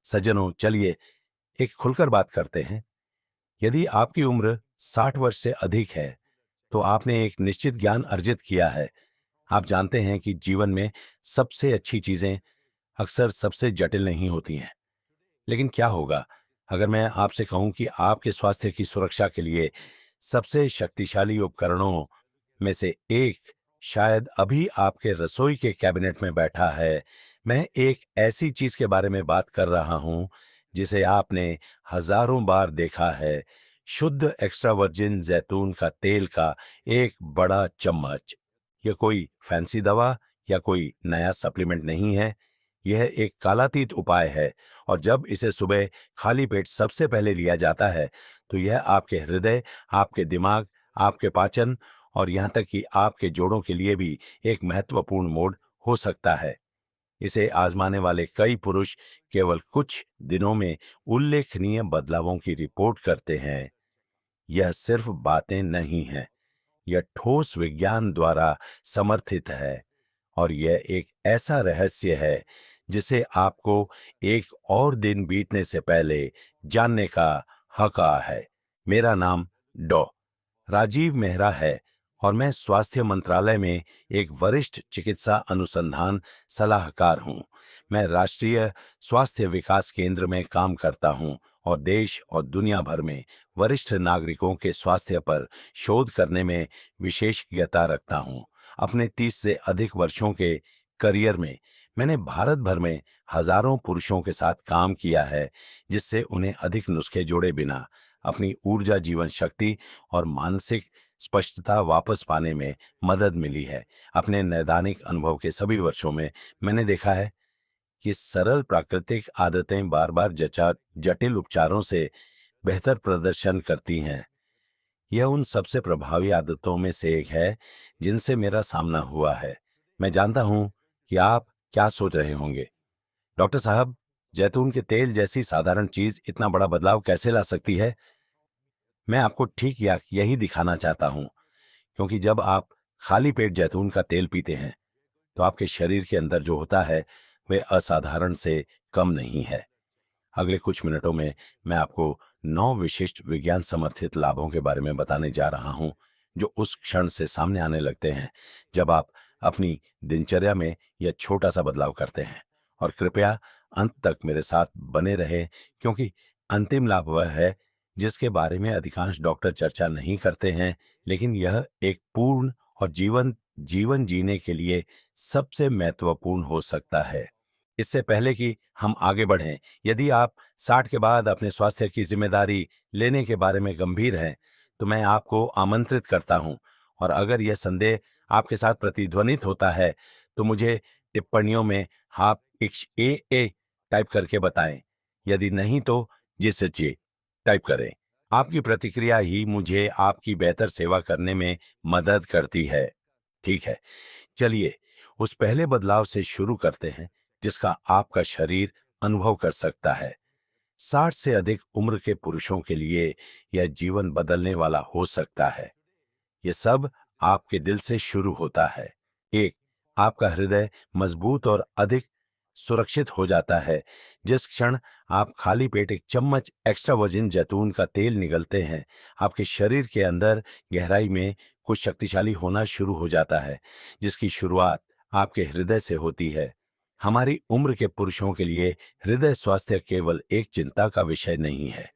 सज्जनों, चलिए एक खुलकर बात करते हैं। यदि आपकी उम्र 60 वर्ष से अधिक है, तो आपने एक निश्चित ज्ञान अर्जित किया है। आप जानते हैं कि जीवन में सबसे अच्छी चीजें अक्सर सबसे जटिल नहीं होती हैं। लेकिन क्या होगा अगर मैं आपसे कहूं कि आपके स्वास्थ्य की सुरक्षा के लिए सबसे शक्तिशाली उपकरणों में से एक शायद अभी आपके रसोई के कैबिनेट में बैठा है। मैं एक ऐसी चीज के बारे में बात कर रहा हूं जिसे आपने हजारों बार देखा है। शुद्ध एक्स्ट्रा वर्जिन जैतून का तेल का एक बड़ा चम्मच। यह कोई फैंसी दवा या कोई नया सप्लीमेंट नहीं है। यह एक कालातीत उपाय है, और जब इसे सुबह खाली पेट सबसे पहले लिया जाता है तो यह आपके हृदय, आपके दिमाग, आपके पाचन और यहां तक कि आपके जोड़ों के लिए भी एक महत्वपूर्ण मोड़ हो सकता है। इसे आजमाने वाले कई पुरुष केवल कुछ दिनों में उल्लेखनीय बदलावों की रिपोर्ट करते हैं। यह सिर्फ बातें नहीं हैं, यह ठोस विज्ञान द्वारा समर्थित है, और यह एक ऐसा रहस्य है जिसे आपको एक और दिन बीतने से पहले जानने का हक है। मेरा नाम डॉ राजीव मेहरा है, और मैं स्वास्थ्य मंत्रालय में एक वरिष्ठ चिकित्सा अनुसंधान सलाहकार हूं। मैं राष्ट्रीय स्वास्थ्य विकास केंद्र में काम करता हूं और देश और दुनिया भर में वरिष्ठ नागरिकों के स्वास्थ्य पर शोध करने में विशेषज्ञता रखता हूं। अपने 30 से अधिक वर्षों के करियर में मैंने भारत भर में हजारों पुरुषों के साथ काम किया है, जिससे उन्हें अधिक नुस्खे जोड़े बिना अपनी ऊर्जा, जीवन शक्ति और मानसिक स्पष्टता वापस पाने में मदद मिली है। अपने नैदानिक अनुभव के सभी वर्षों में मैंने देखा है कि सरल प्राकृतिक आदतें बार बार जटिल उपचारों से बेहतर प्रदर्शन करती हैं। यह उन सबसे प्रभावी आदतों में से एक है जिनसे मेरा सामना हुआ है। मैं जानता हूं कि आप क्या सोच रहे होंगे, डॉक्टर साहब, जैतून के तेल जैसी साधारण चीज इतना बड़ा बदलाव कैसे ला सकती है? मैं आपको ठीक या यही दिखाना चाहता हूं, क्योंकि जब आप खाली पेट जैतून का तेल पीते हैं तो आपके शरीर के अंदर जो होता है वह असाधारण से कम नहीं है। अगले कुछ मिनटों में मैं आपको 9 विशिष्ट विज्ञान समर्थित लाभों के बारे में बताने जा रहा हूं, जो उस क्षण से सामने आने लगते हैं जब आप अपनी दिनचर्या में यह छोटा सा बदलाव करते हैं। और कृपया अंत तक मेरे साथ बने रहें, क्योंकि अंतिम लाभ वह है जिसके बारे में अधिकांश डॉक्टर चर्चा नहीं करते हैं, लेकिन यह एक पूर्ण और जीवन जीवन जीने के लिए सबसे महत्वपूर्ण हो सकता है। इससे पहले कि हम आगे बढ़ें, यदि आप 60 के बाद अपने स्वास्थ्य की जिम्मेदारी लेने के बारे में गंभीर हैं, तो मैं आपको आमंत्रित करता हूं, और अगर यह संदेह आपके साथ प्रतिध्वनित होता है तो मुझे टिप्पणियों में आप ए टाइप करके बताएं। यदि नहीं तो जी टाइप करें। आपकी प्रतिक्रिया ही मुझे आपकी बेहतर सेवा करने में मदद करती है। ठीक है, चलिए उस पहले बदलाव से शुरू करते हैं जिसका आपका शरीर अनुभव कर सकता है। 60 से अधिक उम्र के पुरुषों के लिए यह जीवन बदलने वाला हो सकता है। यह सब आपके दिल से शुरू होता है। एक, आपका हृदय मजबूत और अधिक सुरक्षित हो जाता है। जिस क्षण आप खाली पेट एक चम्मच एक्स्ट्रा वर्जिन जैतून का तेल निगलते हैं, आपके शरीर के अंदर गहराई में कुछ शक्तिशाली होना शुरू हो जाता है, जिसकी शुरुआत आपके हृदय से होती है। हमारी उम्र के पुरुषों के लिए हृदय स्वास्थ्य केवल एक चिंता का विषय नहीं है,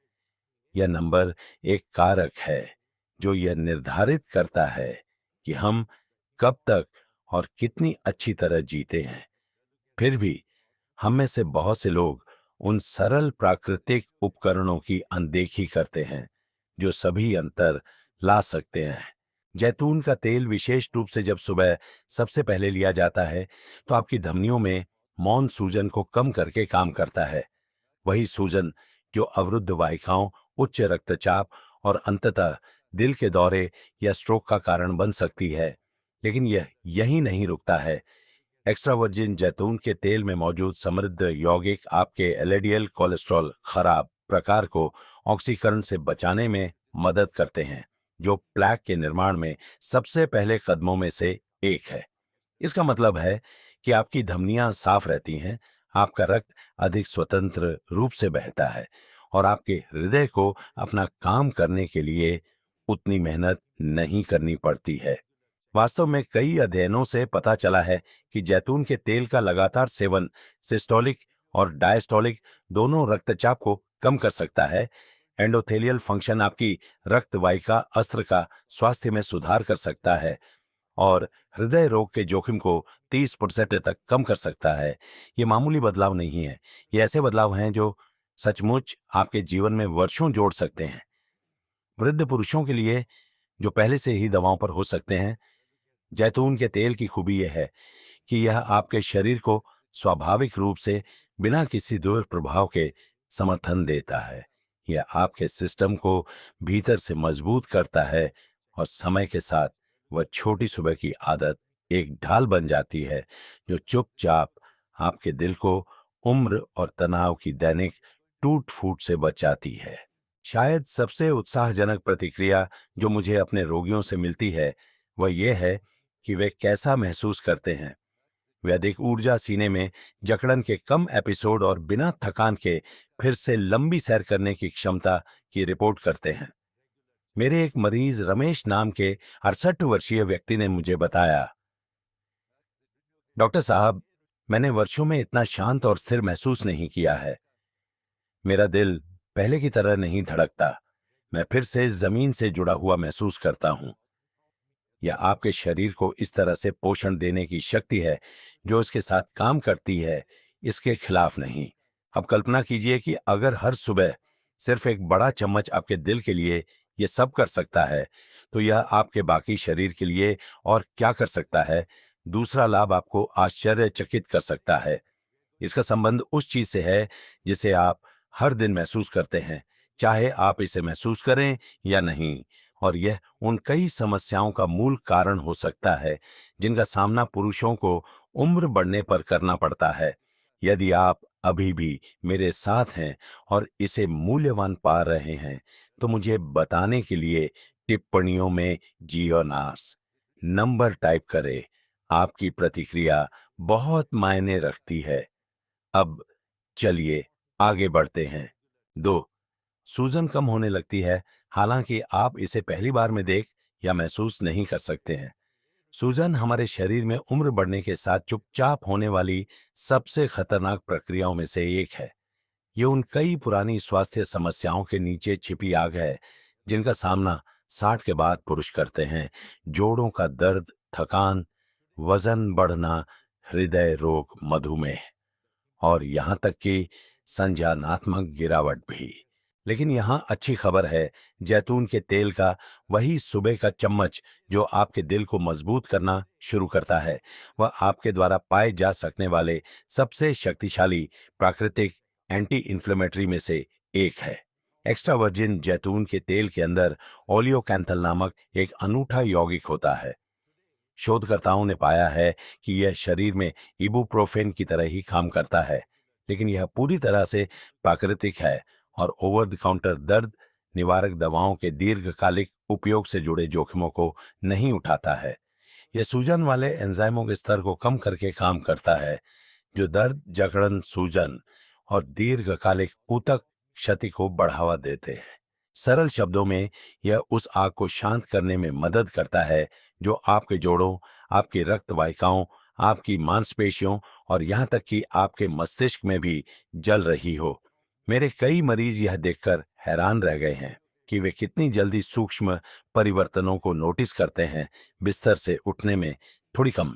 यह नंबर एक कारक है जो यह निर्धारित करता है कि हम कब तक और कितनी अच्छी तरह जीते हैं। फिर भी हम में से बहुत से लोग उन सरल प्राकृतिक उपकरणों की अनदेखी करते हैं जो सभी अंतर ला सकते हैं। जैतून का तेल विशेष रूप से जब सुबह सबसे पहले लिया जाता है तो आपकी धमनियों में मौन सूजन को कम करके काम करता है। वही सूजन जो अवरुद्ध वाहिकाओं, उच्च रक्तचाप और अंततः दिल के दौरे या स्ट्रोक का कारण बन सकती है। लेकिन यह यही नहीं रुकता है। एक्स्ट्रा वर्जिन जैतून के तेल में मौजूद समृद्ध यौगिक आपके एलडीएल कोलेस्ट्रॉल खराब प्रकार को ऑक्सीकरण से बचाने में मदद करते हैं, जो प्लेक के निर्माण में सबसे पहले कदमों में से एक है। इसका मतलब है कि आपकी धमनियां साफ रहती हैं, आपका रक्त अधिक स्वतंत्र रूप से बहता है और आपके हृदय को अपना काम करने के लिए उतनी मेहनत नहीं करनी पड़ती है। वास्तव में कई अध्ययनों से पता चला है कि जैतून के तेल का लगातार सेवन सिस्टोलिक और डायस्टोलिक दोनों रक्तचाप को कम कर सकता है। एंडोथेलियल फंक्शन आपकी रक्त वाहिका अस्त्र का स्वास्थ्य में सुधार कर सकता है और हृदय रोग के जोखिम को 30% तक कम कर सकता है। ये मामूली बदलाव नहीं है, ये ऐसे बदलाव हैं जो सचमुच आपके जीवन में वर्षों जोड़ सकते हैं। वृद्ध पुरुषों के लिए जो पहले से ही दवाओं पर हो सकते हैं, जैतून के तेल की खूबी यह है कि यह आपके शरीर को स्वाभाविक रूप से बिना किसी दुष्प्रभाव के समर्थन देता है। यह आपके सिस्टम को भीतर से मजबूत करता है और समय के साथ वह छोटी सुबह की आदत एक ढाल बन जाती है जो चुपचाप आपके दिल को उम्र और तनाव की दैनिक टूट फूट से बचाती है। शायद सबसे उत्साहजनक प्रतिक्रिया जो मुझे अपने रोगियों से मिलती है वह यह है कि वे कैसा महसूस करते हैं। वे अधिक ऊर्जा, सीने में जकड़न के कम एपिसोड और बिना थकान के फिर से लंबी सैर करने की क्षमता की रिपोर्ट करते हैं। मेरे एक मरीज रमेश नाम के 68 वर्षीय व्यक्ति ने मुझे बताया, डॉक्टर साहब, मैंने वर्षों में इतना शांत और स्थिर महसूस नहीं किया है। मेरा दिल पहले की तरह नहीं धड़कता। मैं फिर से जमीन से जुड़ा हुआ महसूस करता हूं। यह आपके शरीर को इस तरह से पोषण देने की शक्ति है जो इसके साथ काम करती है, इसके खिलाफ नहीं। अब कल्पना कीजिए कि अगर हर सुबह सिर्फ एक बड़ा चम्मच आपके दिल के लिए यह सब कर सकता है, तो यह आपके बाकी शरीर के लिए और क्या कर सकता है। दूसरा लाभ आपको आश्चर्यचकित कर सकता है। इसका संबंध उस चीज से है जिसे आप हर दिन महसूस करते हैं, चाहे आप इसे महसूस करें या नहीं। और यह उन कई समस्याओं का मूल कारण हो सकता है जिनका सामना पुरुषों को उम्र बढ़ने पर करना पड़ता है। यदि आप अभी भी मेरे साथ हैं और इसे मूल्यवान पा रहे हैं, तो मुझे बताने के लिए टिप्पणियों में जीओनास नंबर टाइप करें। आपकी प्रतिक्रिया बहुत मायने रखती है। अब चलिए आगे बढ़ते हैं। 2, सूजन कम होने लगती है, हालांकि आप इसे पहली बार में देख या महसूस नहीं कर सकते हैं। सूजन हमारे शरीर में उम्र बढ़ने के साथ चुपचाप होने वाली सबसे खतरनाक प्रक्रियाओं में से एक है। ये उन कई पुरानी स्वास्थ्य समस्याओं के नीचे छिपी आग है जिनका सामना 60 के बाद पुरुष करते हैं। जोड़ों का दर्द, थकान, वजन बढ़ना, हृदय रोग, मधुमेह और यहां तक कि संज्ञानात्मक गिरावट भी। लेकिन यहां अच्छी खबर है, जैतून के तेल का वही सुबह का चम्मच जो आपके दिल को मजबूत करना शुरू करता है, वह आपके द्वारा पाए जा सकने वाले सबसे शक्तिशाली प्राकृतिक एंटी इन्फ्लेमेटरी में से एक है। एक्स्ट्रा वर्जिन जैतून के तेल के अंदर ओलियोकैंथल नामक एक अनूठा यौगिक होता है। शोधकर्ताओं ने पाया है कि यह शरीर में इबुप्रोफेन की तरह ही काम करता है, लेकिन यह पूरी तरह से प्राकृतिक है और ओवर द काउंटर दर्द निवारक दवाओं के दीर्घकालिक उपयोग से जुड़े जोखिमों को नहीं उठाता है। यह सूजन वाले एंजाइमों के स्तर को कम करके काम करता है जो दर्द, जकड़न, सूजन और दीर्घकालिक ऊतक क्षति को बढ़ावा देते हैं। सरल शब्दों में यह उस आग को शांत करने में मदद करता है जो आपके जोड़ों, आपकी रक्त वाहिकाओं, आपकी मांसपेशियों और यहां तक कि आपके मस्तिष्क में भी जल रही हो। मेरे कई मरीज यह देखकर हैरान रह गए हैं कि वे कितनी जल्दी सूक्ष्म परिवर्तनों को नोटिस करते हैं। बिस्तर से उठने में थोड़ी कम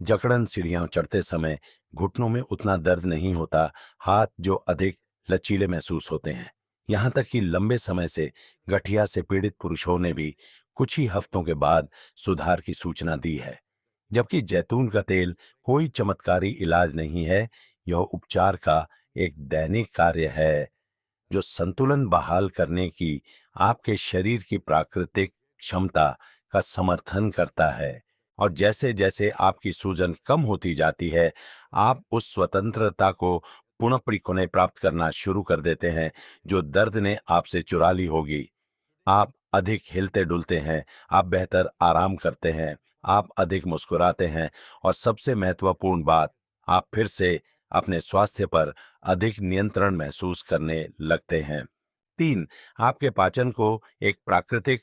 जकड़न, सीढ़ियां चढ़ते समय घुटनों में उतना दर्द नहीं होता, हाथ जो अधिक लचीले महसूस होते हैं। यहां तक कि लंबे समय से गठिया से पीड़ित पुरुषों ने भी कुछ ही हफ्तों के बाद सुधार की सूचना दी है। जबकि जैतून का तेल कोई चमत्कारी इलाज नहीं है, यह उपचार का एक दैनिक कार्य है जो संतुलन बहाल करने की आपके शरीर की प्राकृतिक क्षमता का समर्थन करता है। और जैसे जैसे आपकी सूजन कम होती जाती है, आप उस स्वतंत्रता को पुनः प्राप्त करना शुरू कर देते हैं जो दर्द ने आपसे चुरा ली होगी। आप अधिक हिलते डुलते हैं, आप बेहतर आराम करते हैं, आप अधिक मुस्कुराते हैं और सबसे महत्वपूर्ण बात, आप फिर से अपने स्वास्थ्य पर अधिक नियंत्रण महसूस करने लगते हैं। 3, आपके पाचन को एक प्राकृतिक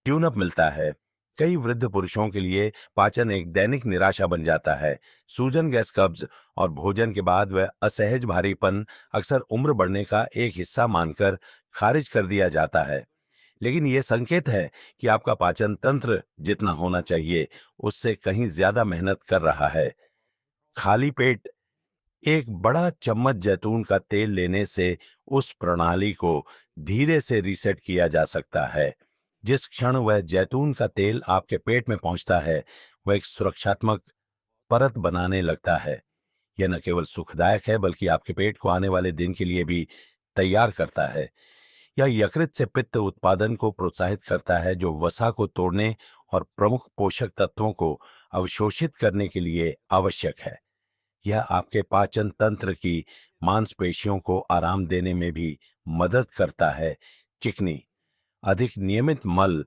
ट्यूनअप मिलता है। कई वृद्ध पुरुषों के लिए पाचन एक दैनिक निराशा बन जाता है। सूजन, गैस, कब्ज और भोजन के बाद वह असहज भारीपन अक्सर उम्र बढ़ने का एक हिस्सा मानकर खारिज कर दिया जाता है। लेकिन यह संकेत है कि आपका पाचन तंत्र जितना होना चाहिए उससे कहीं ज्यादा मेहनत कर रहा है। खाली पेट एक बड़ा चम्मच जैतून का तेल लेने से उस प्रणाली को धीरे से रीसेट किया जा सकता है। जिस क्षण वह जैतून का तेल आपके पेट में पहुंचता है, वह एक सुरक्षात्मक परत बनाने लगता है। यह न केवल सुखदायक है बल्कि आपके पेट को आने वाले दिन के लिए भी तैयार करता है। यह यकृत से पित्त उत्पादन को प्रोत्साहित करता है, जो वसा को तोड़ने और प्रमुख पोषक तत्वों को अवशोषित करने के लिए आवश्यक है। यह आपके पाचन तंत्र की मांसपेशियों को आराम देने में भी मदद करता है। चिकनी अधिक नियमित मल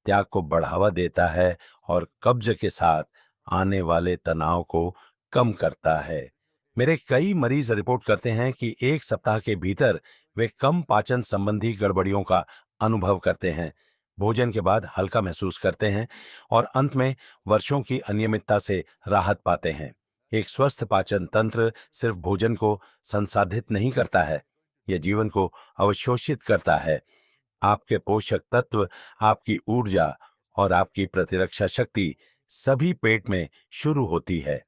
त्याग को बढ़ावा देता है और कब्ज के साथ आने वाले तनाव को कम करता है। मेरे कई मरीज रिपोर्ट करते हैं कि एक सप्ताह के भीतर वे कम पाचन संबंधी गड़बड़ियों का अनुभव करते हैं, भोजन के बाद हल्का महसूस करते हैं और अंत में वर्षों की अनियमितता से राहत पाते हैं। एक स्वस्थ पाचन तंत्र सिर्फ भोजन को संसाधित नहीं करता है, यह जीवन को अवशोषित करता है। आपके पोषक तत्व, आपकी ऊर्जा और आपकी प्रतिरक्षा शक्ति सभी पेट में शुरू होती है।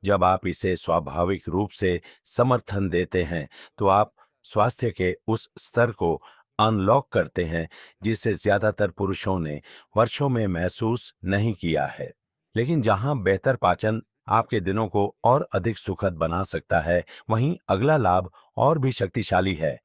जब आप इसे स्वाभाविक रूप से समर्थन देते हैं तो आप स्वास्थ्य के उस स्तर को अनलॉक करते हैं जिसे ज्यादातर पुरुषों ने वर्षों में महसूस नहीं किया है। लेकिन जहां बेहतर पाचन आपके दिनों को और अधिक सुखद बना सकता है, वहीं अगला लाभ और भी शक्तिशाली है।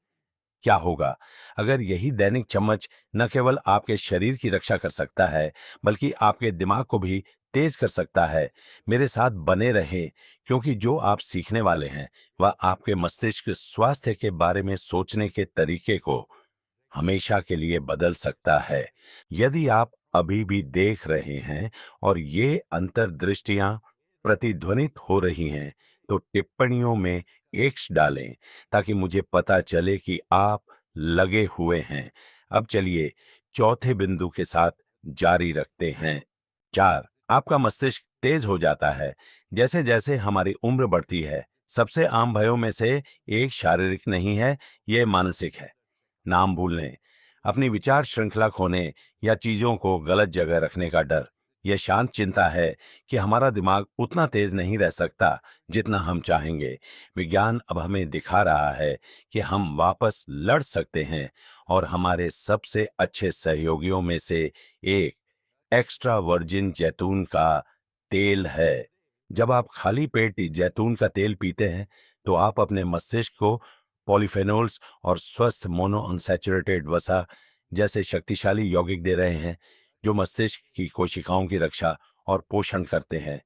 क्या होगा अगर यही दैनिक चम्मच न केवल आपके शरीर की रक्षा कर सकता है बल्कि आपके दिमाग को भी तेज कर सकता है। मेरे साथ बने रहें, क्योंकि जो आप सीखने वाले हैं वह आपके मस्तिष्क स्वास्थ्य के बारे में सोचने के तरीके को हमेशा के लिए बदल सकता है। यदि आप अभी भी देख रहे हैं और ये अंतर्दृष्टियां प्रतिध्वनित हो रही हैं, तो टिप्पणियों में एक्स डालें ताकि मुझे पता चले कि आप लगे हुए हैं। अब चलिए चौथे बिंदु के साथ जारी रखते हैं। 4, आपका मस्तिष्क तेज हो जाता है जैसे जैसे हमारी उम्र बढ़ती है। सबसे आम भयों में से एक शारीरिक नहीं है, यह मानसिक है। नाम भूलने, अपनी विचार श्रृंखला खोने या चीजों को गलत जगह रखने का डर। यह शांत चिंता है कि हमारा दिमाग उतना तेज नहीं रह सकता जितना हम चाहेंगे। विज्ञान अब हमें दिखा रहा है कि हम वापस लड़ सकते हैं और हमारे सबसे अच्छे सहयोगियों में से एक एक्स्ट्रा वर्जिन जैतून का तेल है। जब आप खाली पेट जैतून का तेल पीते हैं तो आप अपने मस्तिष्क को पॉलीफेनोल्स और स्वस्थ मोनो अनसैचुरेटेड वसा जैसे शक्तिशाली यौगिक दे रहे हैं, जो मस्तिष्क की कोशिकाओं की रक्षा और पोषण करते हैं।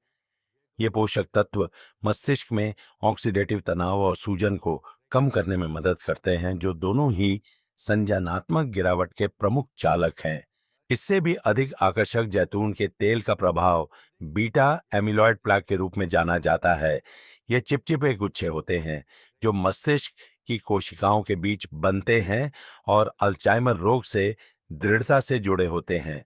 ये पोषक तत्व मस्तिष्क में ऑक्सीडेटिव तनाव और सूजन को कम करने में मदद करते हैं, जो दोनों ही संज्ञानात्मक गिरावट के प्रमुख चालक हैं। इससे भी अधिक आकर्षक जैतून के तेल का प्रभाव बीटा एमिलॉइड प्लाक के रूप में जाना जाता है। ये चिपचिपे गुच्छे होते हैं जो मस्तिष्क की कोशिकाओं के बीच बनते हैं और अल्जाइमर रोग से दृढ़ता से जुड़े होते हैं।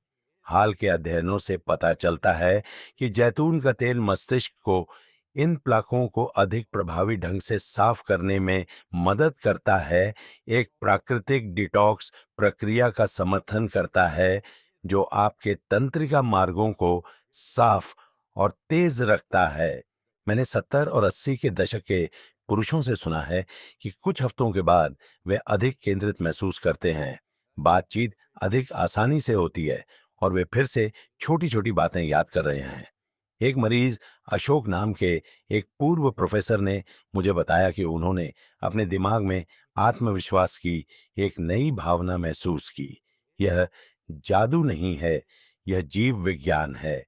हाल के अध्ययनों से पता चलता है कि जैतून का तेल मस्तिष्क को इन प्लाकों को अधिक प्रभावी ढंग से साफ करने में मदद करता है, एक प्राकृतिक डिटॉक्स प्रक्रिया का समर्थन करता है जो आपके तंत्रिका मार्गों को साफ और तेज रखता है। मैंने 70 और 80 के दशक के पुरुषों से सुना है कि कुछ हफ्तों के बाद वे अधिक केंद्रित महसूस करते हैं, बातचीत अधिक आसानी से होती है और वे फिर से छोटी छोटी बातें याद कर रहे हैं। एक मरीज अशोक नाम के एक पूर्व प्रोफेसर ने मुझे बताया कि उन्होंने अपने दिमाग में आत्मविश्वास की एक नई भावना महसूस की। यह जादू नहीं है, यह जीव विज्ञान है।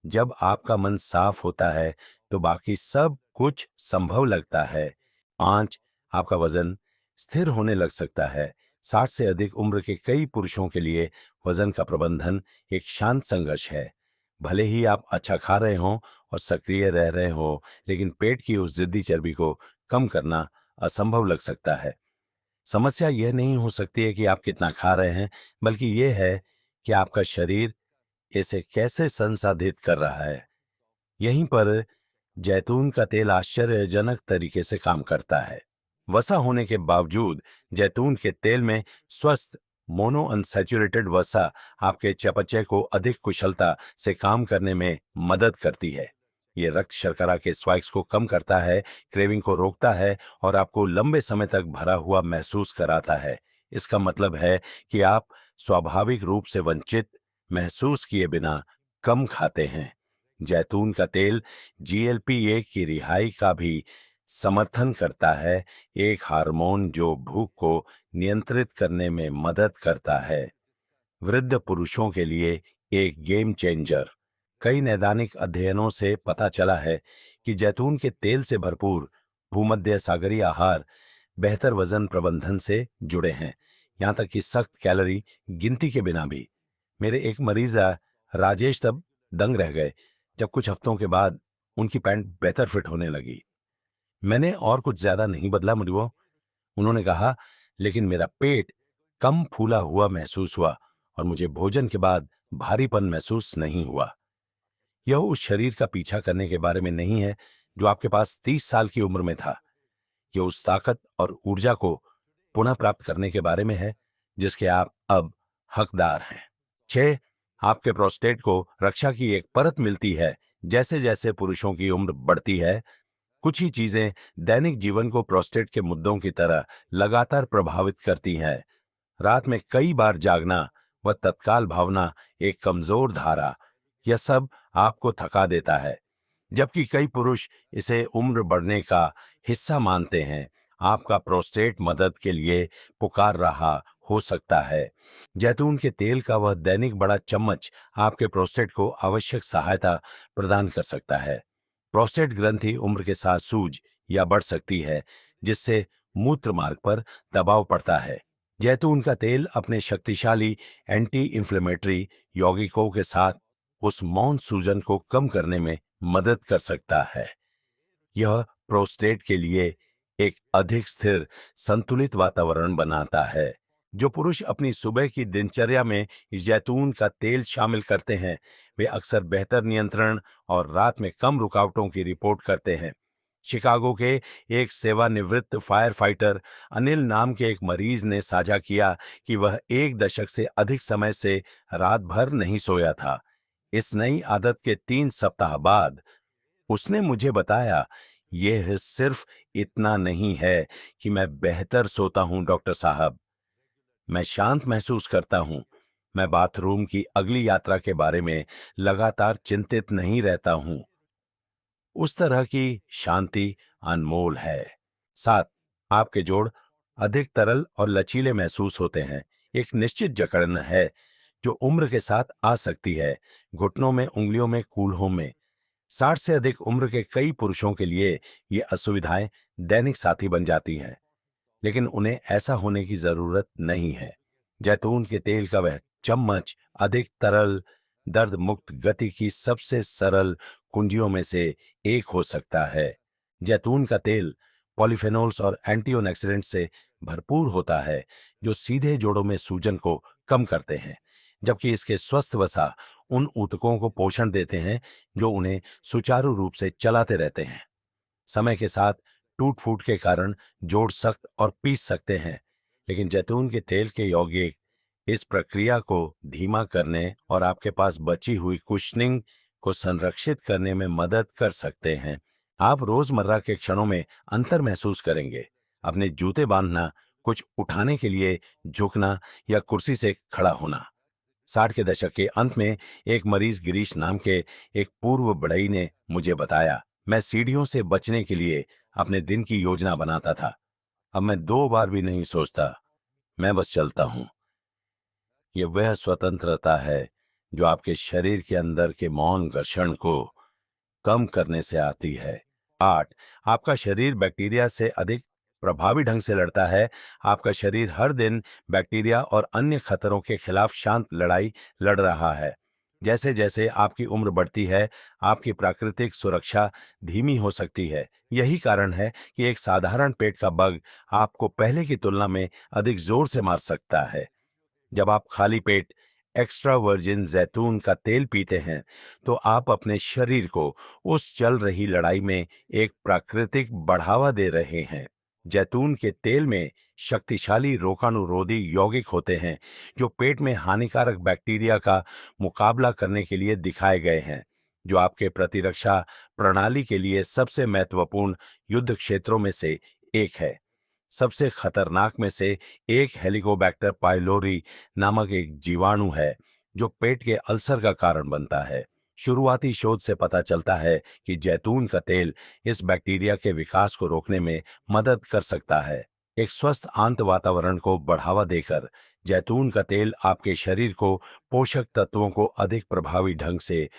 जब आपका मन साफ होता है तो बाकी सब कुछ संभव लगता है। 5, आपका वजन स्थिर होने लग सकता है। 60 से अधिक उम्र के कई पुरुषों के लिए वजन का प्रबंधन एक शांत संघर्ष है। भले ही आप अच्छा खा रहे हों और सक्रिय रह रहे हों, लेकिन पेट की उस जिद्दी चर्बी को कम करना असंभव लग सकता है। समस्या यह नहीं हो सकती है कि आप कितना खा रहे हैं, बल्कि यह है कि आपका शरीर इसे कैसे संसाधित कर रहा है। यहीं पर जैतून का तेल आश्चर्यजनक तरीके से काम करता है। वसा होने के बावजूद जैतून के तेल में स्वस्थ मोनो अनसैचुरेटेड वसा आपके चयापचय को अधिक कुशलता से काम करने में मदद करती है। ये रक्त शर्करा के स्पाइक्स को कम करता है, क्रेविंग को रोकता है और आपको लंबे समय तक भरा हुआ महसूस कराता है। इसका मतलब है कि आप स्वाभाविक रूप से वंचित महसूस किए बिना कम खाते हैं। जैतून का तेल जीएलपी-1 की रिहाई का भी समर्थन करता है, एक हार्मोन जो भूख को नियंत्रित करने में मदद करता है। वृद्ध पुरुषों के लिए एक गेम चेंजर। कई नैदानिक अध्ययनों से पता चला है कि जैतून के तेल से भरपूर भूमध्य सागरीय आहार बेहतर वजन प्रबंधन से जुड़े हैं, यहाँ तक कि सख्त कैलोरी गिनती के बिना भी। मेरे एक मरीज राजेश तब दंग रह गए जब कुछ हफ्तों के बाद उनकी पैंट बेहतर फिट होने लगी। मैंने और कुछ ज्यादा नहीं बदला मुझको, उन्होंने कहा, लेकिन मेरा पेट कम फूला हुआ महसूस हुआ और मुझे भोजन के बाद भारीपन महसूस नहीं हुआ। यह उस शरीर का पीछा करने के बारे में नहीं है जो आपके पास 30 साल की उम्र में था। यह उस ताकत और ऊर्जा को पुनः प्राप्त करने के बारे में है जिसके आप अब हकदार हैं। 6. आपके प्रोस्टेट को रक्षा की एक परत मिलती है। जैसे जैसे पुरुषों की उम्र बढ़ती है, कुछ ही चीजें दैनिक जीवन को प्रोस्टेट के मुद्दों की तरह लगातार प्रभावित करती हैं। रात में कई बार जागना व तत्काल भावना, एक कमजोर धारा, यह सब आपको थका देता है। जबकि कई पुरुष इसे उम्र बढ़ने का हिस्सा मानते हैं, आपका प्रोस्टेट मदद के लिए पुकार रहा हो सकता है। जैतून के तेल का वह दैनिक बड़ा चम्मच आपके प्रोस्टेट को आवश्यक सहायता प्रदान कर सकता है। प्रोस्टेट ग्रंथि उम्र के साथ सूज या बढ़ सकती है, जिससे मूत्र मार्ग पर दबाव पड़ता है। जैतून का तेल अपने शक्तिशाली एंटी इंफ्लेमेटरी यौगिकों के साथ उस मौन सूजन को कम करने में मदद कर सकता है। यह प्रोस्टेट के लिए एक अधिक स्थिर, संतुलित वातावरण बनाता है। जो पुरुष अपनी सुबह की दिनचर्या में जैतून का तेल शामिल करते हैं, वे अक्सर बेहतर नियंत्रण और रात में कम रुकावटों की रिपोर्ट करते हैं। शिकागो के एक सेवानिवृत्त फायर फाइटर अनिल नाम के एक मरीज ने साझा किया कि वह 1 दशक से अधिक समय से रात भर नहीं सोया था। इस नई आदत के 3 सप्ताह बाद उसने मुझे बताया, यह सिर्फ इतना नहीं है कि मैं बेहतर सोता हूं डॉक्टर साहब, मैं शांत महसूस करता हूं। मैं बाथरूम की अगली यात्रा के बारे में लगातार चिंतित नहीं रहता हूं। उस तरह की शांति अनमोल है। 7. आपके जोड़ अधिक तरल और लचीले महसूस होते हैं। एक निश्चित जकड़न है जो उम्र के साथ आ सकती है, घुटनों में, उंगलियों में, कूल्हों में। 60 से अधिक उम्र के कई पुरुषों के लिए ये असुविधाएं दैनिक साथी बन जाती हैं, लेकिन उन्हें ऐसा होने की जरूरत नहीं है। जैतून के तेल का वह चम्मच अधिक तरल, दर्द मुक्त गति की सबसे सरल कुंजियों में से एक हो सकता है। जैतून का तेल पॉलीफेनोल्स और एंटीऑक्सीडेंट से भरपूर होता है जो सीधे जोड़ों में सूजन को कम करते हैं, जबकि इसके स्वस्थ वसा उन ऊतकों को पोषण देते हैं जो उन्हें सुचारू रूप से चलाते रहते हैं। समय के साथ टूट फूट के कारण जोड़ सख्त और पीस सकते हैं, लेकिन जैतून के तेल के यौगिक इस प्रक्रिया को धीमा करने और आपके पास बची हुई कुशनिंग को संरक्षित करने में मदद कर सकते हैं। आप रोजमर्रा के क्षणों में अंतर महसूस करेंगे। अपने जूते बांधना, कुछ उठाने के लिए झुकना या कुर्सी से खड़ा होना। 60 के दशक के अंत में एक मरीज गिरीश नाम के एक पूर्व बढ़ई ने मुझे बताया, मैं सीढ़ियों से बचने के लिए अपने दिन की योजना बनाता था। अब मैं 2 बार भी नहीं सोचता, मैं बस चलता हूं। यह वह स्वतंत्रता है जो आपके शरीर के अंदर के मौन घर्षण को कम करने से आती है। 8. आपका शरीर बैक्टीरिया से अधिक प्रभावी ढंग से लड़ता है। आपका शरीर हर दिन बैक्टीरिया और अन्य खतरों के खिलाफ शांत लड़ाई लड़ रहा है। जैसे जैसे आपकी उम्र बढ़ती है, आपकी प्राकृतिक सुरक्षा धीमी हो सकती है। यही कारण है कि एक साधारण पेट का बग आपको पहले की तुलना में अधिक जोर से मार सकता है। जब आप खाली पेट एक्स्ट्रा वर्जिन जैतून का तेल पीते हैं, तो आप अपने शरीर को उस चल रही लड़ाई में एक प्राकृतिक बढ़ावा दे रहे हैं। जैतून के तेल में शक्तिशाली रोगाणुरोधी यौगिक होते हैं, जो पेट में हानिकारक बैक्टीरिया का मुकाबला करने के लिए दिखाए गए हैं, जो आपके प्रतिरक्षा प्रणाली के लिए सबसे महत्वपूर्ण युद्ध क्षेत्रों में से एक है। सबसे खतरनाक में से एक हेलिकोबैक्टर पाइलोरी नामक एक जीवाणु है, जो पेट के अल्सर का कारण बनता है। शुरुआती शोध से पता चलता है कि जैतून का तेल इस बैक्टीरिया के विकास को रोकने में मदद कर सकता है। एक स्वस्थ आंत वातावरण को बढ़ावा देकर जैतून का तेल आपके शरीर को पोषक तत्वों को अधिक प्रभावी ढंग से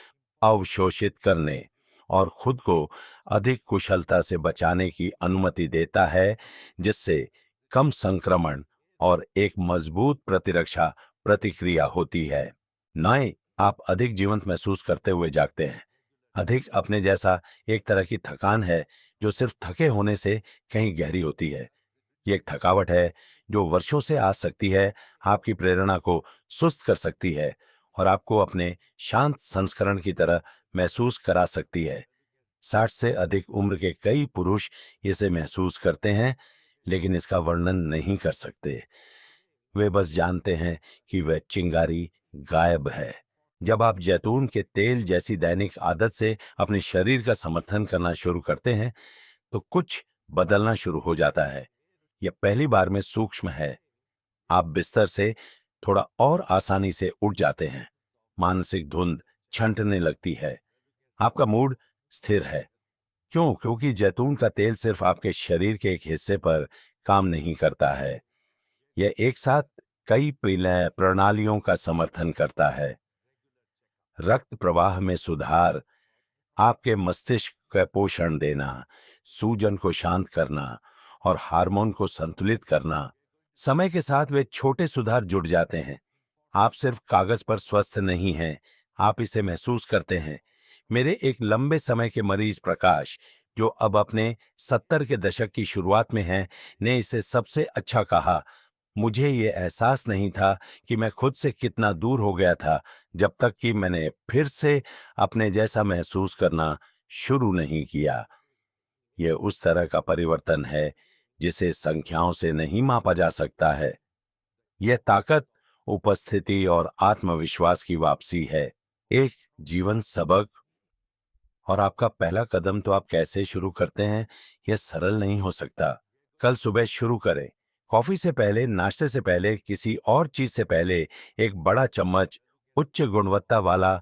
अवशोषित करने और खुद को अधिक कुशलता से बचाने की अनुमति देता है, जिससे कम संक्रमण और एक मजबूत प्रतिरक्षा प्रतिक्रिया होती है। नए आप अधिक जीवंत महसूस करते हुए जागते हैं। अधिक अपने जैसा एक तरह की थकान है, जो सिर्फ थके होने से कहीं गहरी होती है। ये एक थकावट है जो वर्षों से आ सकती है, आपकी प्रेरणा को सुस्त कर सकती है और आपको अपने शांत संस्करण की तरह महसूस करा सकती है। 60 से अधिक उम्र के कई पुरुष इसे महसूस करते हैं, लेकिन इसका वर्णन नहीं कर सकते। वे बस जानते हैं कि वह चिंगारी गायब है। जब आप जैतून के तेल जैसी दैनिक आदत से अपने शरीर का समर्थन करना शुरू करते हैं, तो कुछ बदलना शुरू हो जाता है। यह पहली बार में सूक्ष्म है। आप बिस्तर से थोड़ा और आसानी से उठ जाते हैं। मानसिक धुंध छंटने लगती है। आपका मूड स्थिर है। क्यों? क्योंकि जैतून का तेल सिर्फ आपके शरीर के एक हिस्से पर काम नहीं करता है। यह एक साथ कई प्रणालियों का समर्थन करता है। रक्त प्रवाह में सुधार, आपके मस्तिष्क का पोषण देना, सूजन को शांत करना और हार्मोन को संतुलित करना। समय के साथ वे छोटे सुधार जुड़ जाते हैं। आप सिर्फ कागज पर स्वस्थ नहीं हैं, आप इसे महसूस करते हैं। मेरे एक लंबे समय के मरीज प्रकाश, जो अब अपने 70 के दशक की शुरुआत में हैं, ने इसे सबसे अच्छा कहा। मुझे ये एहसास नहीं था कि मैं खुद से कितना दूर हो गया था, जब तक कि मैंने फिर से अपने जैसा महसूस करना शुरू नहीं किया। यह उस तरह का परिवर्तन है जिसे संख्याओं से नहीं मापा जा सकता है। यह ताकत, उपस्थिति और आत्मविश्वास की वापसी है। एक जीवन सबक। और आपका पहला कदम तो आप कैसे शुरू करते हैं, यह सरल नहीं हो सकता। कल सुबह शुरू करें। कॉफी से पहले, नाश्ते से पहले, किसी और चीज से पहले एक बड़ा चम्मच उच्च गुणवत्ता वाला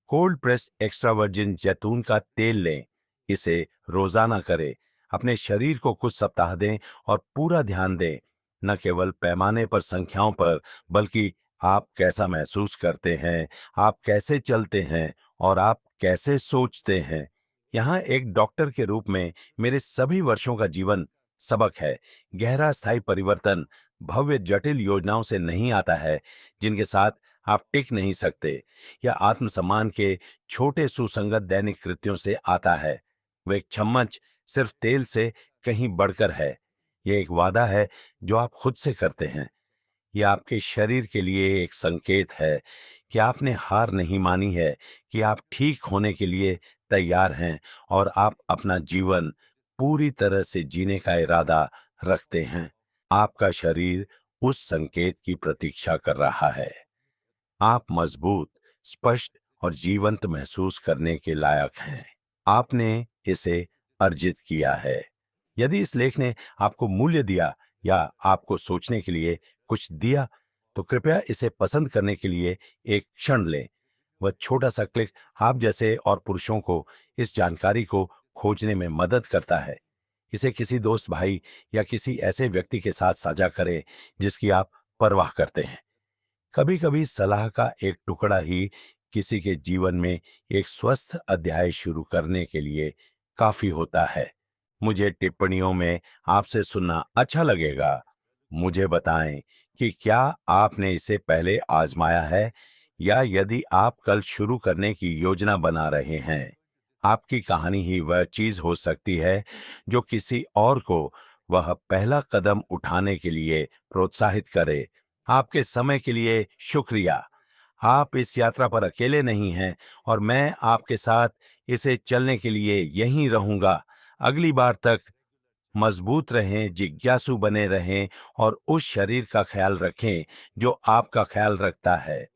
कोल्ड प्रेस्ड एक्स्ट्रा वर्जिन जैतून का तेल लें। इसे रोजाना करें। अपने शरीर को कुछ सप्ताह दें और पूरा ध्यान दें, न केवल पैमाने पर, संख्याओं पर, बल्कि आप कैसा महसूस करते हैं, आप कैसे चलते हैं और आप कैसे सोचते हैं। यहाँ एक डॉक्टर के रूप में मेरे सभी वर्षों का जीवन सबक है। गहरा स्थायी परिवर्तन भव्य जटिल योजनाओं से नहीं आता है, जिनके साथ आप टिक नहीं सकते, या आत्मसम्मान के छोटे सुसंगत दैनिक कृत्यों से आता है। वह एक चम्मच सिर्फ तेल से कहीं बढ़कर है। यह एक वादा है जो आप खुद से करते हैं। यह आपके शरीर के लिए एक संकेत है कि आपने हार नहीं मानी है, कि आप ठीक होने के लिए तैयार हैं और आप अपना जीवन पूरी तरह से जीने का इरादा रखते हैं। आपका शरीर उस संकेत की प्रतीक्षा कर रहा है। आप मजबूत, स्पष्ट और जीवंत महसूस करने के लायक हैं। आपने इसे अर्जित किया है। यदि इस लेख ने आपको मूल्य दिया या आपको सोचने के लिए कुछ दिया, तो कृपया इसे पसंद करने के लिए एक क्षण लें। वह छोटा सा क्लिक आप जैसे और पुरुषों को इस जानकारी को खोजने में मदद करता है। इसे किसी दोस्त, भाई या किसी ऐसे व्यक्ति के साथ साझा करें जिसकी आप परवाह करते हैं। कभी कभी सलाह का एक टुकड़ा ही किसी के जीवन में एक स्वस्थ अध्याय शुरू करने के लिए काफी होता है। मुझे टिप्पणियों में आपसे सुनना अच्छा लगेगा। मुझे बताएं कि क्या आपने इसे पहले आजमाया है या यदि आप कल शुरू करने की योजना बना रहे हैं। आपकी कहानी ही वह चीज हो सकती है जो किसी और को वह पहला कदम उठाने के लिए प्रोत्साहित करे। आपके समय के लिए शुक्रिया। आप इस यात्रा पर अकेले नहीं हैं और मैं आपके साथ इसे चलने के लिए यहीं रहूंगा। अगली बार तक मजबूत रहें, जिज्ञासु बने रहें और उस शरीर का ख्याल रखें जो आपका ख्याल रखता है।